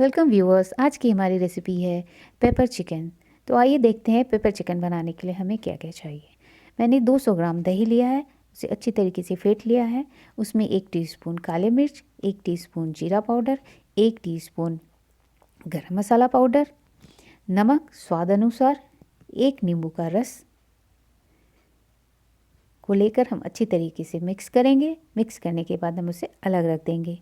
Welcome viewers. आज की हमारी रेसिपी है पेपर चिकन। तो आइए देखते हैं पेपर चिकन बनाने के लिए हमें क्या क्या चाहिए। मैंने 200 ग्राम दही लिया है, उसे अच्छी तरीके से फेंट लिया है। उसमें 1 टीस्पून काले मिर्च, 1 टीस्पून जीरा पाउडर, 1 टीस्पून गरम मसाला पाउडर, नमक स्वाद अनुसार, 1 नींबू का रस को लेकर हम अच्छी तरीके से मिक्स करेंगे। मिक्स करने के बाद हम उसे अलग रख देंगे।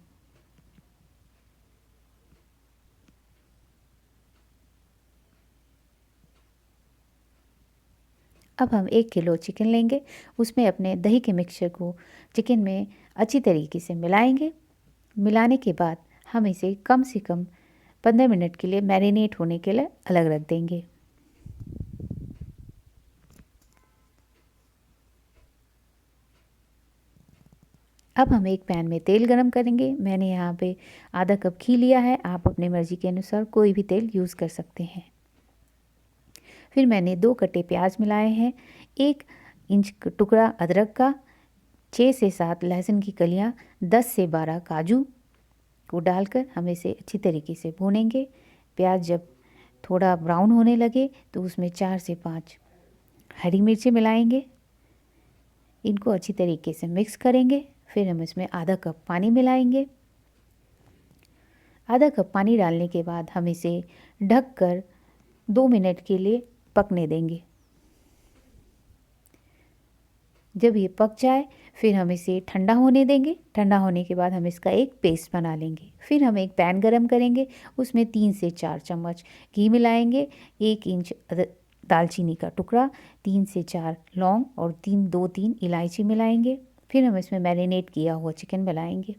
अब हम 1 किलो चिकन लेंगे, उसमें अपने दही के मिक्सचर को चिकन में अच्छी तरीके से मिलाएंगे। मिलाने के बाद हम इसे कम से कम 15 मिनट के लिए मैरिनेट होने के लिए अलग रख देंगे। अब हम एक पैन में तेल गरम करेंगे। मैंने यहाँ पे आधा कप घी लिया है, आप अपनी मर्ज़ी के अनुसार कोई भी तेल यूज़ कर सकते हैं। फिर मैंने 2 कटे प्याज मिलाए हैं, 1 इंच टुकड़ा अदरक का, 6 से 7 लहसुन की कलियाँ, 10 से 12 काजू को डालकर हम इसे अच्छी तरीके से भूनेंगे। प्याज जब थोड़ा ब्राउन होने लगे तो उसमें 4 से 5 हरी मिर्ची मिलाएंगे। इनको अच्छी तरीके से मिक्स करेंगे। फिर हम इसमें आधा कप पानी मिलाएंगे। आधा कप पानी डालने के बाद हम इसे ढककर 2 मिनट के लिए पकने देंगे। जब ये पक जाए फिर हम इसे ठंडा होने देंगे। ठंडा होने के बाद हम इसका एक पेस्ट बना लेंगे। फिर हम एक पैन गरम करेंगे, उसमें 3 से 4 चम्मच घी मिलाएंगे, 1 इंच दालचीनी का टुकड़ा, 3 से 4 लौंग और 2-3 इलायची मिलाएंगे। फिर हम इसमें मैरिनेट किया हुआ चिकन मिलाएंगे।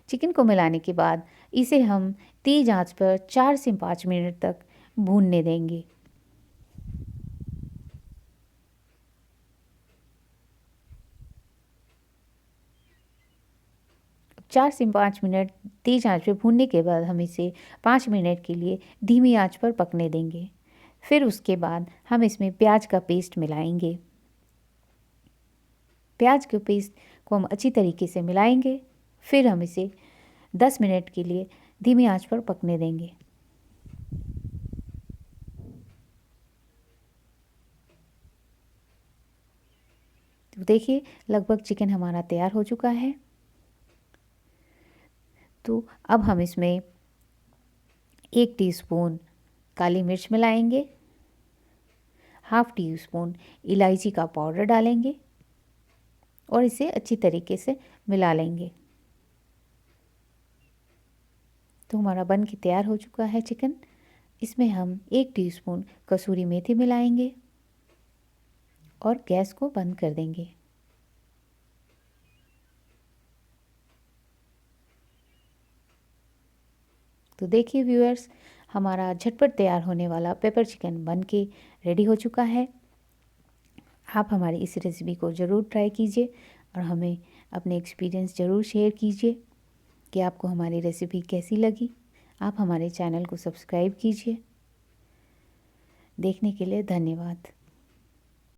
चिकन को मिलाने के बाद इसे हम तेज़ आंच पर 4 से 5 मिनट तक भूनने देंगे। 4 से 5 मिनट तेज़ आंच पे भूनने के बाद हम इसे 5 मिनट के लिए धीमी आंच पर पकने देंगे। फिर उसके बाद हम इसमें प्याज का पेस्ट मिलाएंगे। प्याज के पेस्ट को हम अच्छी तरीके से मिलाएंगे। फिर हम इसे 10 मिनट के लिए धीमी आंच पर पकने देंगे। तो देखिए लगभग चिकन हमारा तैयार हो चुका है। तो अब हम इसमें 1 टीस्पून काली मिर्च मिलाएंगे, हाफ टी स्पून इलायची का पाउडर डालेंगे और इसे अच्छी तरीके से मिला लेंगे। तो हमारा बन के तैयार हो चुका है चिकन। इसमें हम 1 टीस्पून कसूरी मेथी मिलाएंगे और गैस को बंद कर देंगे। तो देखिए व्यूअर्स, हमारा झटपट तैयार होने वाला पेपर चिकन बन के रेडी हो चुका है। आप हमारी इस रेसिपी को ज़रूर ट्राई कीजिए और हमें अपने एक्सपीरियंस ज़रूर शेयर कीजिए कि आपको हमारी रेसिपी कैसी लगी। आप हमारे चैनल को सब्सक्राइब कीजिए। देखने के लिए धन्यवाद।